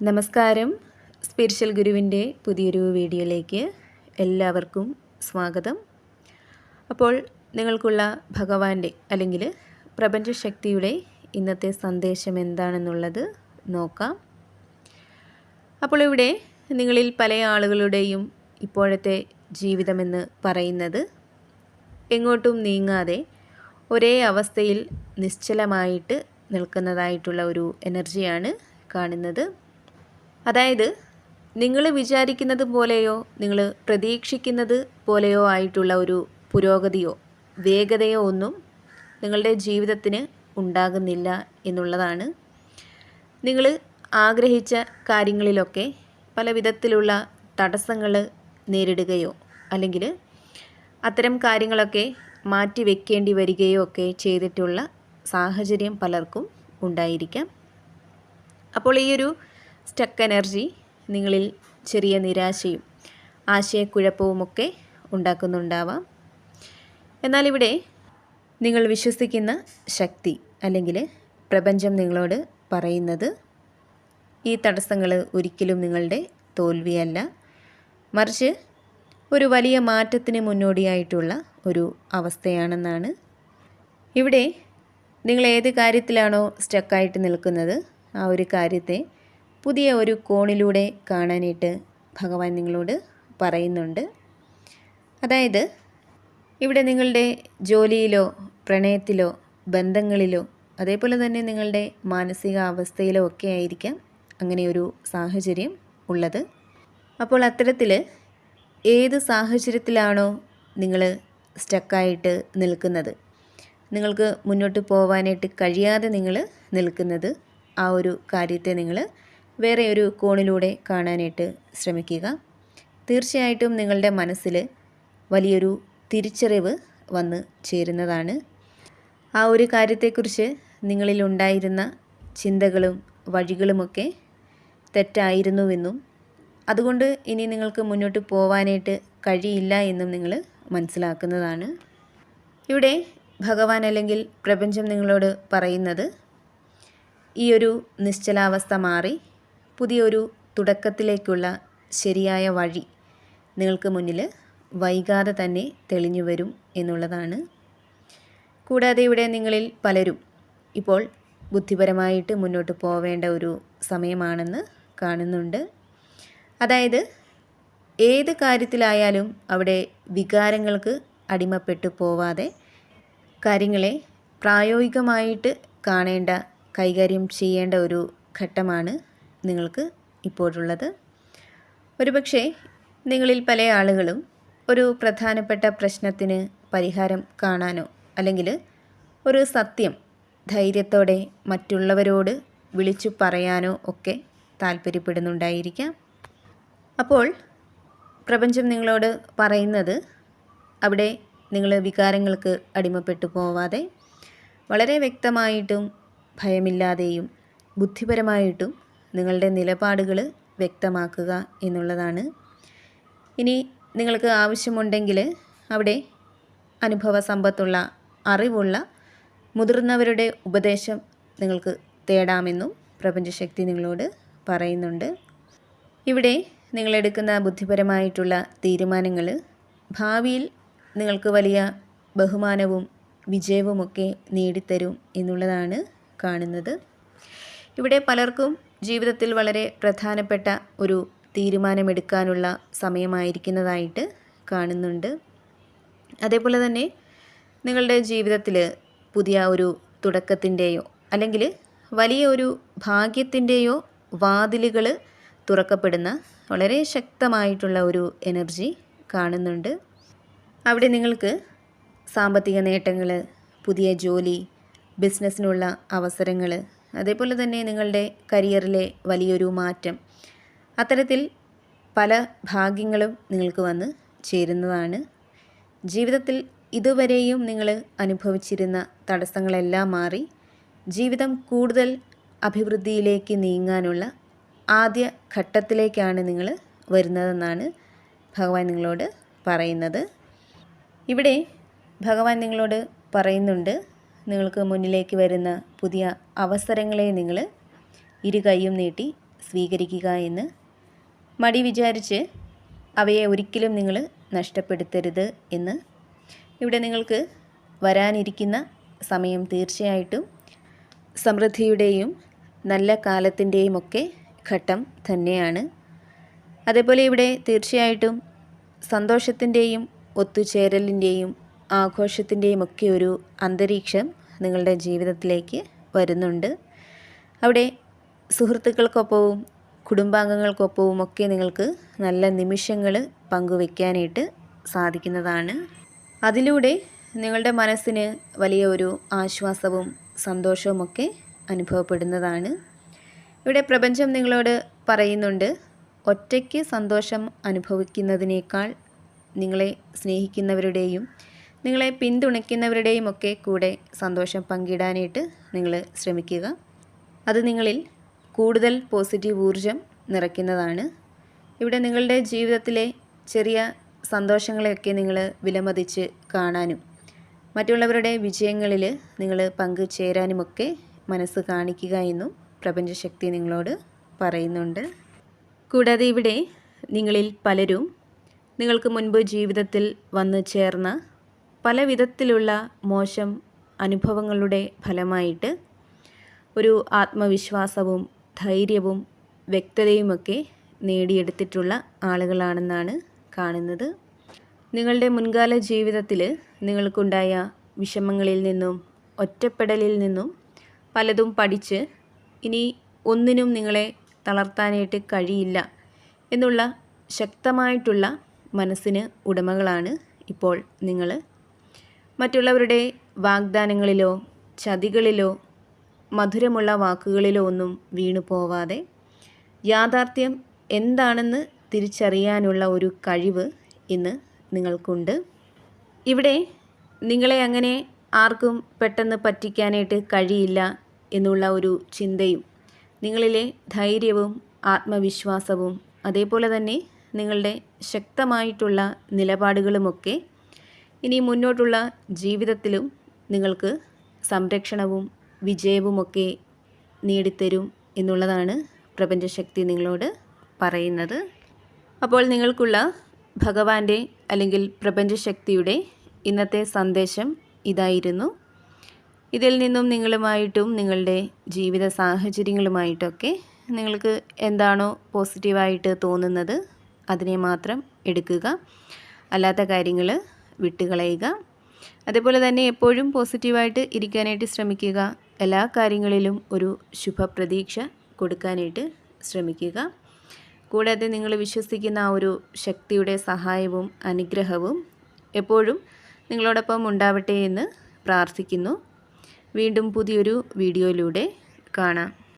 നമസ്കാരം. സ്പിരിച്വൽ ഗുരുവിൻ്റെ പുതിയൊരു വീഡിയോയിലേക്ക് എല്ലാവർക്കും സ്വാഗതം. അപ്പോൾ നിങ്ങൾക്കുള്ള ഭഗവാന്റെ അല്ലെങ്കിൽ പ്രപഞ്ചശക്തിയുടെ ഇന്നത്തെ സന്ദേശം എന്താണെന്നുള്ളത് നോക്കാം. അപ്പോൾ ഇവിടെ നിങ്ങളിൽ പല ആളുകളുടെയും ഇപ്പോഴത്തെ ജീവിതമെന്ന് പറയുന്നത് എങ്ങോട്ടും നീങ്ങാതെ ഒരേ അവസ്ഥയിൽ നിശ്ചലമായിട്ട് നിൽക്കുന്നതായിട്ടുള്ള ഒരു എനർജിയാണ് കാണുന്നത്. അതായത് നിങ്ങൾ വിചാരിക്കുന്നത് പോലെയോ നിങ്ങൾ പ്രതീക്ഷിക്കുന്നത് പോലെയോ ആയിട്ടുള്ള ഒരു പുരോഗതിയോ വേഗതയോ ഒന്നും നിങ്ങളുടെ ജീവിതത്തിന് ഉണ്ടാകുന്നില്ല എന്നുള്ളതാണ്. നിങ്ങൾ ആഗ്രഹിച്ച കാര്യങ്ങളിലൊക്കെ പല വിധത്തിലുള്ള തടസ്സങ്ങൾ നേരിടുകയോ അല്ലെങ്കിൽ അത്തരം കാര്യങ്ങളൊക്കെ മാറ്റി വയ്ക്കേണ്ടി വരികയോ ഒക്കെ ചെയ്തിട്ടുള്ള സാഹചര്യം പലർക്കും ഉണ്ടായിരിക്കാം. അപ്പോൾ ഈ ഒരു സ്റ്റക്ക് എനർജി നിങ്ങളിൽ ചെറിയ നിരാശയും ആശയക്കുഴപ്പവുമൊക്കെ ഉണ്ടാക്കുന്നുണ്ടാവാം. എന്നാൽ ഇവിടെ നിങ്ങൾ വിശ്വസിക്കുന്ന ശക്തി അല്ലെങ്കിൽ പ്രപഞ്ചം നിങ്ങളോട് പറയുന്നത് ഈ തടസ്സങ്ങൾ ഒരിക്കലും നിങ്ങളുടെ തോൽവിയല്ല, മറിച്ച് ഒരു വലിയ മാറ്റത്തിന് മുന്നോടിയായിട്ടുള്ള ഒരു അവസ്ഥയാണെന്നാണ്. ഇവിടെ നിങ്ങൾ ഏത് കാര്യത്തിലാണോ സ്റ്റക്കായിട്ട് നിൽക്കുന്നത് ആ ഒരു കാര്യത്തെ പുതിയ ഒരു കോണിലൂടെ കാണാനായിട്ട് ഭഗവാൻ നിങ്ങളോട് പറയുന്നുണ്ട്. അതായത് ഇവിടെ നിങ്ങളുടെ ജോലിയിലോ പ്രണയത്തിലോ ബന്ധങ്ങളിലോ അതേപോലെ തന്നെ നിങ്ങളുടെ മാനസികാവസ്ഥയിലോ ഒക്കെ ആയിരിക്കാം അങ്ങനെയൊരു സാഹചര്യം ഉള്ളത്. അപ്പോൾ അത്തരത്തിൽ ഏത് സാഹചര്യത്തിലാണോ നിങ്ങൾ സ്റ്റക്കായിട്ട് നിൽക്കുന്നത്, നിങ്ങൾക്ക് മുന്നോട്ട് പോകാനായിട്ട് കഴിയാതെ നിങ്ങൾ നിൽക്കുന്നത്, ആ ഒരു കാര്യത്തെ നിങ്ങൾ വേറെ ഒരു കോണിലൂടെ കാണാനായിട്ട് ശ്രമിക്കുക. തീർച്ചയായിട്ടും നിങ്ങളുടെ മനസ്സിൽ വലിയൊരു തിരിച്ചറിവ് വന്ന് ചേരുന്നതാണ്. ആ ഒരു കാര്യത്തെക്കുറിച്ച് നിങ്ങളിലുണ്ടായിരുന്ന ചിന്തകളും വഴികളുമൊക്കെ തെറ്റായിരുന്നുവെന്നും അതുകൊണ്ട് ഇനി നിങ്ങൾക്ക് മുന്നോട്ട് പോകാനായിട്ട് കഴിയില്ല എന്നും നിങ്ങൾ മനസ്സിലാക്കുന്നതാണ്. ഇവിടെ ഭഗവാൻ അല്ലെങ്കിൽ പ്രപഞ്ചം നിങ്ങളോട് പറയുന്നത് ഈ ഒരു നിശ്ചലാവസ്ഥ മാറി പുതിയൊരു തുടക്കത്തിലേക്കുള്ള ശരിയായ വഴി നിങ്ങൾക്ക് മുന്നിൽ വൈകാതെ തന്നെ തെളിഞ്ഞു വരും എന്നുള്ളതാണ്. കൂടാതെ ഇവിടെ നിങ്ങളിൽ പലരും ഇപ്പോൾ ബുദ്ധിപരമായിട്ട് മുന്നോട്ട് പോവേണ്ട ഒരു സമയമാണെന്ന് കാണുന്നുണ്ട്. അതായത് ഏത് കാര്യത്തിലായാലും അവിടെ വികാരങ്ങൾക്ക് അടിമപ്പെട്ടു പോവാതെ കാര്യങ്ങളെ പ്രായോഗികമായിട്ട് കാണേണ്ട, കൈകാര്യം ചെയ്യേണ്ട ഒരു ഘട്ടമാണ് നിങ്ങൾക്ക് ഇപ്പോഴുള്ളത്. ഒരുപക്ഷെ നിങ്ങളിൽ പല ആളുകളും ഒരു പ്രധാനപ്പെട്ട പ്രശ്നത്തിന് പരിഹാരം കാണാനോ അല്ലെങ്കിൽ ഒരു സത്യം ധൈര്യത്തോടെ മറ്റുള്ളവരോട് വിളിച്ചു പറയാനോ ഒക്കെ താല്പര്യപ്പെടുന്നുണ്ടായിരിക്കാം. അപ്പോൾ പ്രപഞ്ചം നിങ്ങളോട് പറയുന്നത് അവിടെ നിങ്ങൾ വികാരങ്ങൾക്ക് അടിമപ്പെട്ടു പോവാതെ വളരെ വ്യക്തമായിട്ടും ഭയമില്ലാതെയും ബുദ്ധിപരമായിട്ടും നിങ്ങളുടെ നിലപാടുകൾ വ്യക്തമാക്കുക എന്നുള്ളതാണ്. ഇനി നിങ്ങൾക്ക് ആവശ്യമുണ്ടെങ്കിൽ അവിടെ അനുഭവ സമ്പത്തുള്ള അറിവുള്ള മുതിർന്നവരുടെ ഉപദേശം നിങ്ങൾക്ക് തേടാമെന്നും പ്രപഞ്ചശക്തി നിങ്ങളോട് പറയുന്നുണ്ട്. ഇവിടെ നിങ്ങളെടുക്കുന്ന ബുദ്ധിപരമായിട്ടുള്ള തീരുമാനങ്ങൾ ഭാവിയിൽ നിങ്ങൾക്ക് വലിയ ബഹുമാനവും വിജയവുമൊക്കെ നേടിത്തരും എന്നുള്ളതാണ് കാണുന്നത്. ഇവിടെ പലർക്കും ജീവിതത്തിൽ വളരെ പ്രധാനപ്പെട്ട ഒരു തീരുമാനമെടുക്കാനുള്ള സമയമായിരിക്കുന്നതായിട്ട് കാണുന്നുണ്ട്. അതേപോലെ തന്നെ നിങ്ങളുടെ ജീവിതത്തിൽ പുതിയ ഒരു തുടക്കത്തിൻ്റെയോ അല്ലെങ്കിൽ വലിയ ഒരു ഭാഗ്യത്തിൻ്റെയോ വാതിലുകൾ തുറക്കപ്പെടുന്ന വളരെ ശക്തമായിട്ടുള്ള ഒരു എനർജി കാണുന്നുണ്ട്. അവിടെ നിങ്ങൾക്ക് സാമ്പത്തിക നേട്ടങ്ങൾ, പുതിയ ജോലി, ബിസിനസ്സിനുള്ള അവസരങ്ങൾ, അതേപോലെ തന്നെ നിങ്ങളുടെ കരിയറിലെ വലിയൊരു മാറ്റം, അത്തരത്തിൽ പല ഭാഗ്യങ്ങളും നിങ്ങൾക്ക് വന്ന് ചേരുന്നതാണ്. ജീവിതത്തിൽ ഇതുവരെയും നിങ്ങൾ അനുഭവിച്ചിരുന്ന തടസ്സങ്ങളെല്ലാം മാറി ജീവിതം കൂടുതൽ അഭിവൃദ്ധിയിലേക്ക് നീങ്ങാനുള്ള ആദ്യ ഘട്ടത്തിലേക്കാണ് നിങ്ങൾ വരുന്നതെന്നാണ് ഭഗവാൻ നിങ്ങളോട് പറയുന്നത്. ഇവിടെ ഭഗവാൻ നിങ്ങളോട് പറയുന്നുണ്ട്, നിങ്ങൾക്ക് മുന്നിലേക്ക് വരുന്ന പുതിയ അവസരങ്ങളെ നിങ്ങൾ ഇരുകൈയും നീട്ടി സ്വീകരിക്കുക എന്ന്. മടി വിചാരിച്ച് അവയെ ഒരിക്കലും നിങ്ങൾ നഷ്ടപ്പെടുത്തരുത് എന്ന്. ഇവിടെ നിങ്ങൾക്ക് വരാനിരിക്കുന്ന സമയം തീർച്ചയായിട്ടും സമൃദ്ധിയുടെയും നല്ല കാലത്തിൻ്റെയും ഒക്കെ ഘട്ടം തന്നെയാണ്. അതേപോലെ ഇവിടെ തീർച്ചയായിട്ടും സന്തോഷത്തിൻ്റെയും ഒത്തുചേരലിൻ്റെയും ആഘോഷത്തിൻ്റെയും ഒക്കെ ഒരു അന്തരീക്ഷം നിങ്ങളുടെ ജീവിതത്തിലേക്ക് വരുന്നുണ്ട്. അവിടെ സുഹൃത്തുക്കൾക്കൊപ്പവും കുടുംബാംഗങ്ങൾക്കൊപ്പവും ഒക്കെ നിങ്ങൾക്ക് നല്ല നിമിഷങ്ങൾ പങ്കുവയ്ക്കാനായിട്ട് സാധിക്കുന്നതാണ്. അതിലൂടെ നിങ്ങളുടെ മനസ്സിന് വലിയ ഒരു ആശ്വാസവും സന്തോഷവുമൊക്കെ അനുഭവപ്പെടുന്നതാണ്. ഇവിടെ പ്രപഞ്ചം നിങ്ങളോട് പറയുന്നുണ്ട്, ഒറ്റയ്ക്ക് സന്തോഷം അനുഭവിക്കുന്നതിനേക്കാൾ നിങ്ങളെ സ്നേഹിക്കുന്നവരുടെയും നിങ്ങളെ പിന്തുണയ്ക്കുന്നവരുടെയും ഒക്കെ കൂടെ സന്തോഷം പങ്കിടാനായിട്ട് നിങ്ങൾ ശ്രമിക്കുക. അത് നിങ്ങളിൽ കൂടുതൽ പോസിറ്റീവ് ഊർജം നിറയ്ക്കുന്നതാണ്. ഇവിടെ നിങ്ങളുടെ ജീവിതത്തിലെ ചെറിയ സന്തോഷങ്ങളെയൊക്കെ നിങ്ങൾ വിലമതിച്ച് കാണാനും മറ്റുള്ളവരുടെ വിജയങ്ങളിൽ നിങ്ങൾ പങ്കുചേരാനുമൊക്കെ മനസ്സ് കാണിക്കുക എന്നും പ്രപഞ്ചശക്തി നിങ്ങളോട് പറയുന്നുണ്ട്. കൂടാതെ ഇവിടെ നിങ്ങളിൽ പലരും നിങ്ങൾക്ക് മുൻപ് ജീവിതത്തിൽ വന്നു ചേർന്ന പല വിധത്തിലുള്ള മോശം അനുഭവങ്ങളുടെ ഫലമായിട്ട് ഒരു ആത്മവിശ്വാസവും ധൈര്യവും വ്യക്തതയുമൊക്കെ നേടിയെടുത്തിട്ടുള്ള ആളുകളാണെന്നാണ് കാണുന്നത്. നിങ്ങളുടെ മുൻകാല ജീവിതത്തിൽ നിങ്ങൾക്കുണ്ടായ വിഷമങ്ങളിൽ നിന്നും ഒറ്റപ്പെടലിൽ നിന്നും പലതും പഠിച്ച് ഇനി ഒന്നിനും നിങ്ങളെ തളർത്താനായിട്ട് കഴിയില്ല എന്നുള്ള ശക്തമായിട്ടുള്ള മനസ്സിന് ഉടമകളാണ് ഇപ്പോൾ നിങ്ങൾ. മറ്റുള്ളവരുടെ വാഗ്ദാനങ്ങളിലോ ചതികളിലോ മധുരമുള്ള വാക്കുകളിലോ ഒന്നും വീണു പോവാതെ യാഥാർത്ഥ്യം എന്താണെന്ന് തിരിച്ചറിയാനുള്ള ഒരു കഴിവ് ഇന്ന് നിങ്ങൾക്കുണ്ട്. ഇവിടെ നിങ്ങളെ അങ്ങനെ ആർക്കും പെട്ടെന്ന് പറ്റിക്കാനായിട്ട് കഴിയില്ല എന്നുള്ള ഒരു ചിന്തയും നിങ്ങളിലെ ധൈര്യവും ആത്മവിശ്വാസവും അതേപോലെ തന്നെ നിങ്ങളുടെ ശക്തമായിട്ടുള്ള നിലപാടുകളുമൊക്കെ ഇനി മുന്നോട്ടുള്ള ജീവിതത്തിലും നിങ്ങൾക്ക് സംരക്ഷണവും വിജയവുമൊക്കെ നേടിത്തരും എന്നുള്ളതാണ് പ്രപഞ്ചശക്തി നിങ്ങളോട് പറയുന്നത്. അപ്പോൾ നിങ്ങൾക്കുള്ള ഭഗവാന്റെ അല്ലെങ്കിൽ പ്രപഞ്ചശക്തിയുടെ ഇന്നത്തെ സന്ദേശം ഇതായിരുന്നു. ഇതിൽ നിന്നും നിങ്ങളുമായിട്ടും നിങ്ങളുടെ ജീവിത സാഹചര്യങ്ങളുമായിട്ടൊക്കെ നിങ്ങൾക്ക് എന്താണോ പോസിറ്റീവായിട്ട് തോന്നുന്നത് അതിനെ മാത്രം എടുക്കുക, അല്ലാത്ത കാര്യങ്ങൾ വിട്ടുകളയുക. അതേപോലെ തന്നെ എപ്പോഴും പോസിറ്റീവായിട്ട് ഇരിക്കാനായിട്ട് ശ്രമിക്കുക. എല്ലാ കാര്യങ്ങളിലും ഒരു ശുഭപ്രതീക്ഷ കൊടുക്കാനായിട്ട് ശ്രമിക്കുക. കൂടാതെ നിങ്ങൾ വിശ്വസിക്കുന്ന ആ ഒരു ശക്തിയുടെ സഹായവും അനുഗ്രഹവും എപ്പോഴും നിങ്ങളോടൊപ്പം ഉണ്ടാവട്ടെ എന്ന് പ്രാർത്ഥിക്കുന്നു. വീണ്ടും പുതിയൊരു വീഡിയോയിലൂടെ കാണാം.